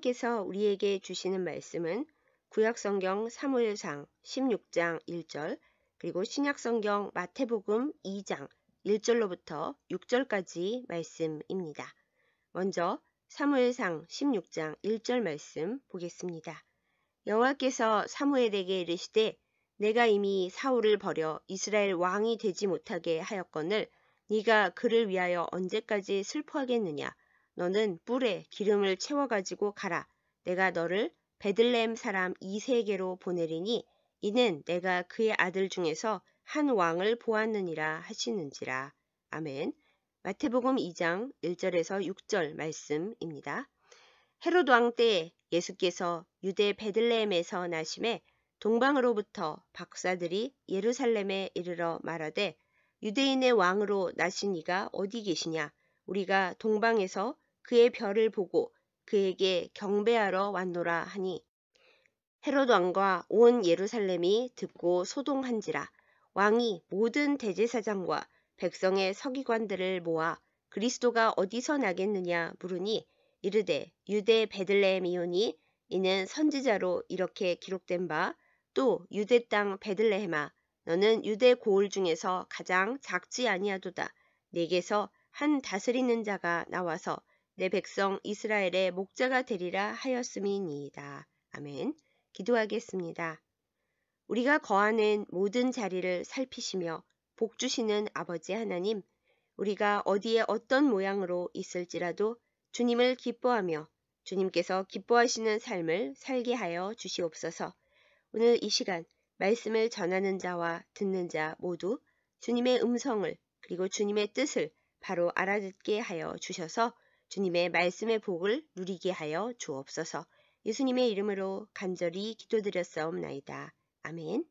하나님께서 우리에게 주시는 말씀은 구약성경 사무엘상 16장 1절 그리고 신약성경 마태복음 2장 1절로부터 6절까지 말씀입니다. 먼저 사무엘상 16장 1절 말씀 보겠습니다. 여호와께서 사무엘에게 이르시되 내가 이미 사울을 버려 이스라엘 왕이 되지 못하게 하였거늘 네가 그를 위하여 언제까지 슬퍼하겠느냐. 너는 뿔에 기름을 채워가지고 가라. 내가 너를 베들레헴 사람 이새에게로 보내리니 이는 내가 그의 아들 중에서 한 왕을 보았느니라 하시는지라. 아멘. 마태복음 2장 1절에서 6절 말씀입니다. 헤롯 왕 때에 예수께서 유대 베들레헴에서 나심에 동방으로부터 박사들이 예루살렘에 이르러 말하되 유대인의 왕으로 나신 이가 어디 계시냐? 우리가 동방에서 그의 별을 보고 그에게 경배하러 왔노라 하니 헤롯 왕과 온 예루살렘이 듣고 소동한지라. 왕이 모든 대제사장과 백성의 서기관들을 모아 그리스도가 어디서 나겠느냐 물으니 이르되 유대 베들레헴이오니 이는 선지자로 이렇게 기록된 바 또 유대 땅 베들레헴아 너는 유대 고을 중에서 가장 작지 아니하도다. 내게서 한 다스리는 자가 나와서 내 백성 이스라엘의 목자가 되리라 하였음이니이다. 아멘. 기도하겠습니다. 우리가 거하는 모든 자리를 살피시며 복 주시는 아버지 하나님, 우리가 어디에 어떤 모양으로 있을지라도 주님을 기뻐하며 주님께서 기뻐하시는 삶을 살게 하여 주시옵소서. 오늘 이 시간 말씀을 전하는 자와 듣는 자 모두 주님의 음성을 그리고 주님의 뜻을 바로 알아듣게 하여 주셔서 주님의 말씀의 복을 누리게 하여 주옵소서. 예수님의 이름으로 간절히 기도드렸사옵나이다. 아멘.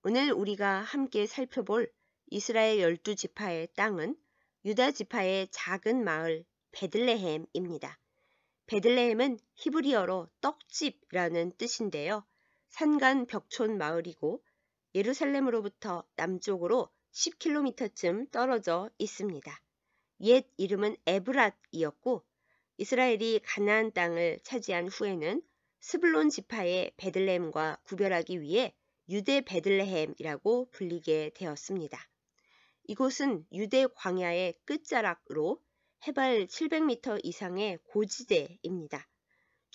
오늘 우리가 함께 살펴볼 이스라엘 12지파의 땅은 유다 지파의 작은 마을 베들레헴입니다. 베들레헴은 히브리어로 떡집이라는 뜻인데요. 산간 벽촌 마을이고 예루살렘으로부터 남쪽으로 10km쯤 떨어져 있습니다. 옛 이름은 에브랏이었고 이스라엘이 가나안 땅을 차지한 후에는 스불론 지파의 베들레헴과 구별하기 위해 유대 베들레헴이라고 불리게 되었습니다. 이곳은 유대 광야의 끝자락으로 해발 700m 이상의 고지대입니다.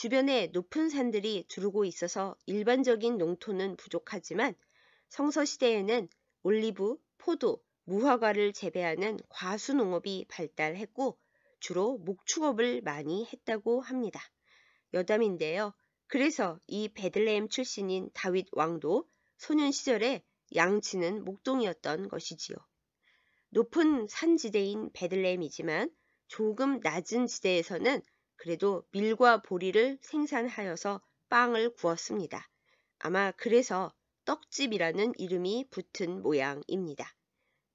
주변에 높은 산들이 두르고 있어서 일반적인 농토는 부족하지만 성서시대에는 올리브, 포도, 무화과를 재배하는 과수 농업이 발달했고 주로 목축업을 많이 했다고 합니다. 여담인데요. 그래서 이 베들레헴 출신인 다윗 왕도 소년 시절에 양치는 목동이었던 것이지요. 높은 산지대인 베들레헴이지만 조금 낮은 지대에서는 그래도 밀과 보리를 생산하여서 빵을 구웠습니다. 아마 그래서 떡집이라는 이름이 붙은 모양입니다.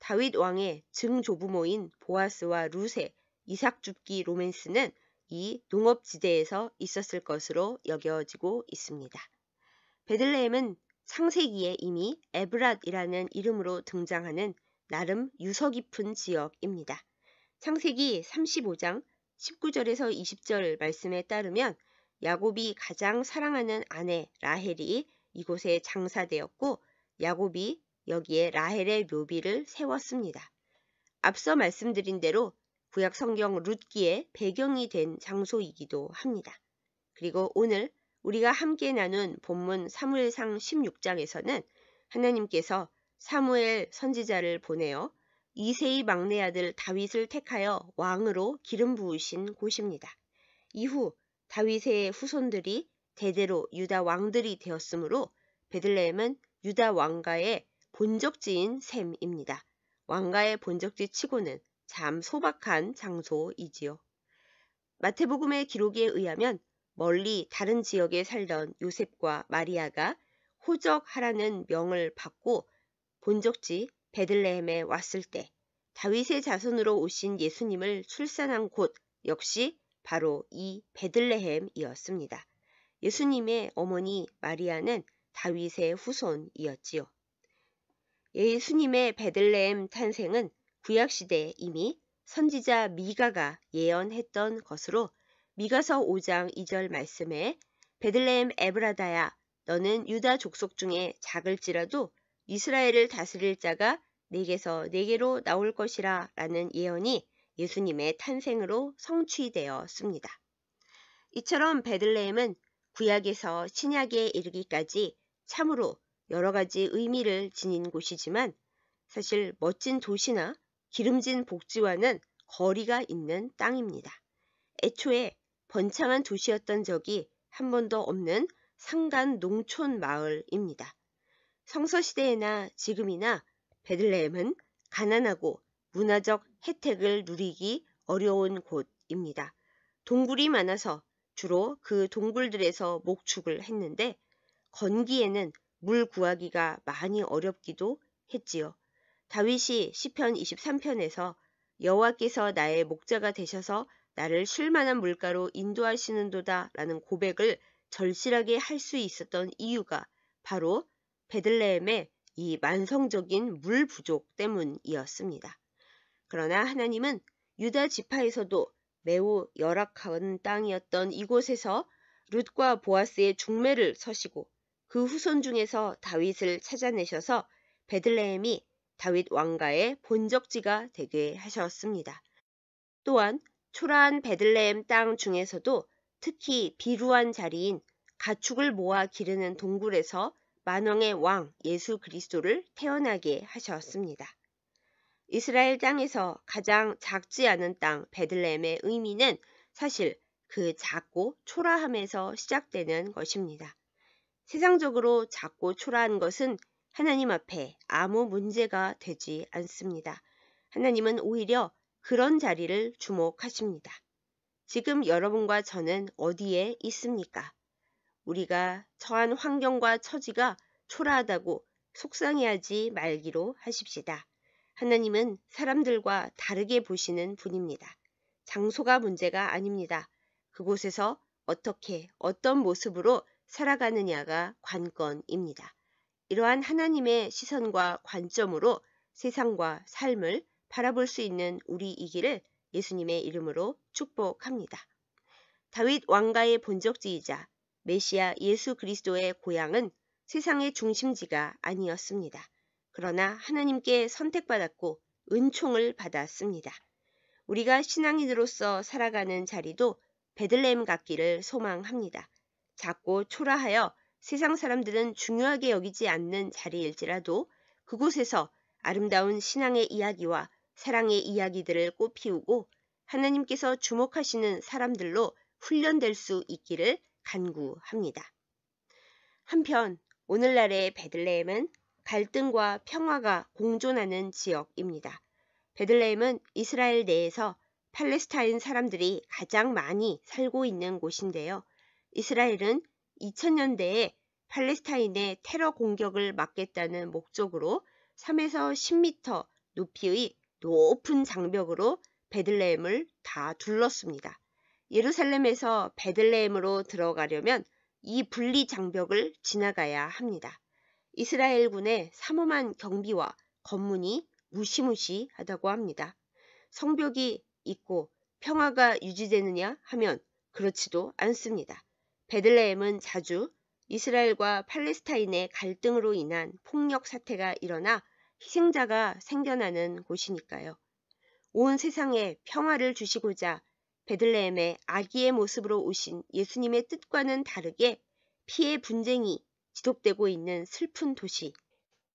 다윗 왕의 증조부모인 보아스와 룻의 이삭줍기 로맨스는 이 농업지대에서 있었을 것으로 여겨지고 있습니다. 베들레헴은 창세기에 이미 에브랏이라는 이름으로 등장하는 나름 유서 깊은 지역입니다. 창세기 35장 19절에서 20절 말씀에 따르면 야곱이 가장 사랑하는 아내 라헬이 이곳에 장사되었고 야곱이 여기에 라헬의 묘비를 세웠습니다. 앞서 말씀드린 대로 구약 성경 룻기의 배경이 된 장소이기도 합니다. 그리고 오늘 우리가 함께 나눈 본문 사무엘상 16장에서는 하나님께서 사무엘 선지자를 보내어 이새의 막내 아들 다윗을 택하여 왕으로 기름 부으신 곳입니다. 이후 다윗의 후손들이 대대로 유다 왕들이 되었으므로 베들레헴은 유다 왕가의 본적지인 셈입니다. 왕가의 본적지 치고는 참 소박한 장소이지요. 마태복음의 기록에 의하면 멀리 다른 지역에 살던 요셉과 마리아가 호적하라는 명을 받고 본적지 베들레헴에 왔을 때 다윗의 자손으로 오신 예수님을 출산한 곳 역시 바로 이 베들레헴이었습니다. 예수님의 어머니 마리아는 다윗의 후손이었지요. 예수님의 베들레헴 탄생은 구약시대에 이미 선지자 미가가 예언했던 것으로 미가서 5장 2절 말씀에 베들레헴 에브라다야 너는 유다 족속 중에 작을지라도 이스라엘을 다스릴 자가 내게서 내게로 나올 것이라 라는 예언이 예수님의 탄생으로 성취되었습니다. 이처럼 베들레헴은 구약에서 신약에 이르기까지 참으로 여러 가지 의미를 지닌 곳이지만 사실 멋진 도시나 기름진 복지와는 거리가 있는 땅입니다. 애초에 번창한 도시였던 적이 한 번도 없는 산간 농촌 마을입니다. 성서시대에나 지금이나 베들레헴은 가난하고 문화적 혜택을 누리기 어려운 곳입니다. 동굴이 많아서 주로 그 동굴들에서 목축을 했는데 건기에는 물 구하기가 많이 어렵기도 했지요. 다윗이 시편 23편에서 여호와께서 나의 목자가 되셔서 나를 쉴 만한 물가로 인도하시는도다 라는 고백을 절실하게 할 수 있었던 이유가 바로 베들레헴의 이 만성적인 물 부족 때문이었습니다. 그러나 하나님은 유다 지파에서도 매우 열악한 땅이었던 이곳에서 룻과 보아스의 중매를 서시고 그 후손 중에서 다윗을 찾아내셔서 베들레헴이 다윗 왕가의 본적지가 되게 하셨습니다. 또한 초라한 베들레헴 땅 중에서도 특히 비루한 자리인 가축을 모아 기르는 동굴에서 만왕의 왕 예수 그리스도를 태어나게 하셨습니다. 이스라엘 땅에서 가장 작지 않은 땅 베들레헴의 의미는 사실 그 작고 초라함에서 시작되는 것입니다. 세상적으로 작고 초라한 것은 하나님 앞에 아무 문제가 되지 않습니다. 하나님은 오히려 그런 자리를 주목하십니다. 지금 여러분과 저는 어디에 있습니까? 우리가 처한 환경과 처지가 초라하다고 속상해하지 말기로 하십시다. 하나님은 사람들과 다르게 보시는 분입니다. 장소가 문제가 아닙니다. 그곳에서 어떻게 어떤 모습으로 살아가느냐가 관건입니다. 이러한 하나님의 시선과 관점으로 세상과 삶을 바라볼 수 있는 우리이기를 예수님의 이름으로 축복합니다. 다윗 왕가의 본적지이자 메시아 예수 그리스도의 고향은 세상의 중심지가 아니었습니다. 그러나 하나님께 선택받았고 은총을 받았습니다. 우리가 신앙인으로서 살아가는 자리도 베들레헴 같기를 소망합니다. 작고 초라하여 세상 사람들은 중요하게 여기지 않는 자리일지라도 그곳에서 아름다운 신앙의 이야기와 사랑의 이야기들을 꽃피우고 하나님께서 주목하시는 사람들로 훈련될 수 있기를 간구합니다. 한편 오늘날의 베들레헴은 갈등과 평화가 공존하는 지역입니다. 베들레헴은 이스라엘 내에서 팔레스타인 사람들이 가장 많이 살고 있는 곳인데요. 이스라엘은 2000년대에 팔레스타인의 테러 공격을 막겠다는 목적으로 3에서 10m 높이의 높은 장벽으로 베들레헴을 다 둘렀습니다. 예루살렘에서 베들레헴으로 들어가려면 이 분리 장벽을 지나가야 합니다. 이스라엘군의 삼엄한 경비와 검문이 무시무시하다고 합니다. 성벽이 있고 평화가 유지되느냐 하면 그렇지도 않습니다. 베들레헴은 자주 이스라엘과 팔레스타인의 갈등으로 인한 폭력 사태가 일어나 희생자가 생겨나는 곳이니까요. 온 세상에 평화를 주시고자 베들레헴의 아기의 모습으로 오신 예수님의 뜻과는 다르게 피해 분쟁이 지속되고 있는 슬픈 도시,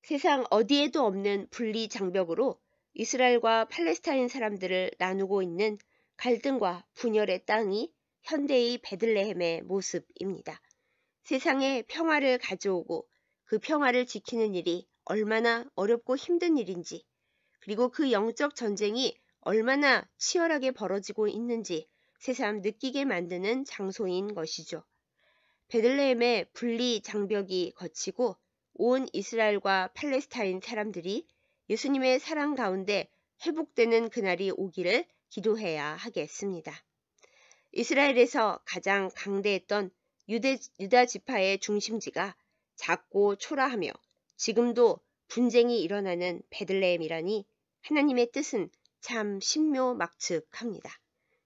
세상 어디에도 없는 분리 장벽으로 이스라엘과 팔레스타인 사람들을 나누고 있는 갈등과 분열의 땅이 현대의 베들레헴의 모습입니다. 세상에 평화를 가져오고 그 평화를 지키는 일이 얼마나 어렵고 힘든 일인지, 그리고 그 영적 전쟁이 얼마나 치열하게 벌어지고 있는지 새삼 느끼게 만드는 장소인 것이죠. 베들레헴의 분리 장벽이 거치고 온 이스라엘과 팔레스타인 사람들이 예수님의 사랑 가운데 회복되는 그날이 오기를 기도해야 하겠습니다. 이스라엘에서 가장 강대했던 유다 지파의 중심지가 작고 초라하며 지금도 분쟁이 일어나는 베들레헴이라니 하나님의 뜻은 참 신묘막측합니다.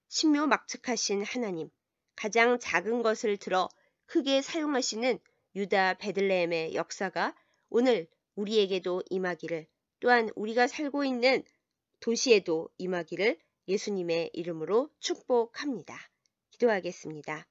신묘막측하신 하나님, 가장 작은 것을 들어 크게 사용하시는 유다 베들레헴의 역사가 오늘 우리에게도 임하기를, 또한 우리가 살고 있는 도시에도 임하기를 예수님의 이름으로 축복합니다. 기도하겠습니다.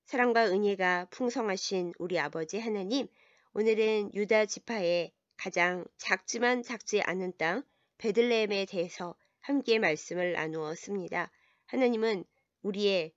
사랑과 은혜가 풍성하신 우리 아버지 하나님, 오늘은 유다 지파의 가장 작지만 작지 않은 땅 베들레헴에 대해서 함께 말씀을 나누었습니다. 하나님은 우리의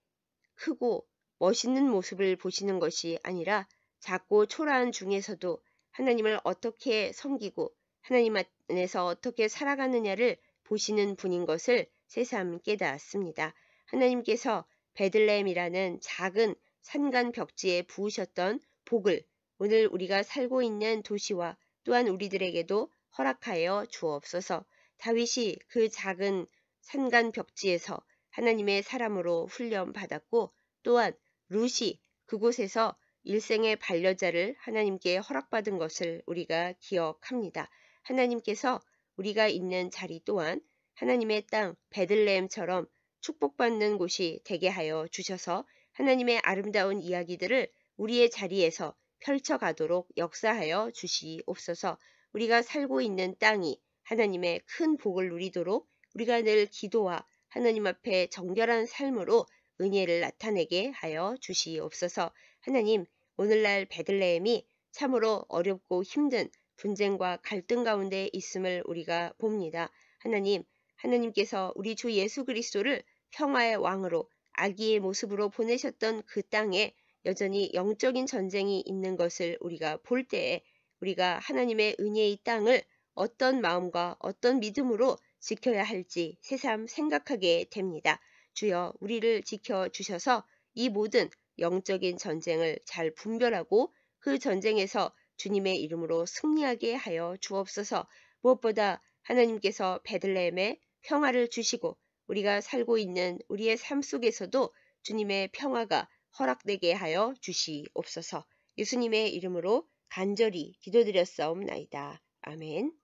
크고 멋있는 모습을 보시는 것이 아니라 작고 초라한 중에서도 하나님을 어떻게 섬기고 하나님 안에서 어떻게 살아가느냐를 보시는 분인 것을 새삼 깨달았습니다. 하나님께서 베들레헴이라는 작은 산간 벽지에 부으셨던 복을 오늘 우리가 살고 있는 도시와 또한 우리들에게도 허락하여 주옵소서. 다윗이 그 작은 산간 벽지에서 하나님의 사람으로 훈련받았고, 또한 룻이 그곳에서 일생의 반려자를 하나님께 허락받은 것을 우리가 기억합니다. 하나님께서 우리가 있는 자리 또한 하나님의 땅 베들레헴처럼 축복받는 곳이 되게 하여 주셔서 하나님의 아름다운 이야기들을 우리의 자리에서 펼쳐가도록 역사하여 주시옵소서. 우리가 살고 있는 땅이 하나님의 큰 복을 누리도록 우리가 늘 기도와 하나님 앞에 정결한 삶으로 은혜를 나타내게 하여 주시옵소서. 하나님, 오늘날 베들레헴이 참으로 어렵고 힘든 분쟁과 갈등 가운데 있음을 우리가 봅니다. 하나님, 하나님께서 우리 주 예수 그리스도를 평화의 왕으로 아기의 모습으로 보내셨던 그 땅에 여전히 영적인 전쟁이 있는 것을 우리가 볼 때에 우리가 하나님의 은혜의 땅을 어떤 마음과 어떤 믿음으로 지켜야 할지 새삼 생각하게 됩니다. 주여, 우리를 지켜주셔서 이 모든 영적인 전쟁을 잘 분별하고 그 전쟁에서 주님의 이름으로 승리하게 하여 주옵소서. 무엇보다 하나님께서 베들레헴에 평화를 주시고 우리가 살고 있는 우리의 삶 속에서도 주님의 평화가 허락되게 하여 주시옵소서. 예수님의 이름으로 간절히 기도드렸사옵나이다. 아멘.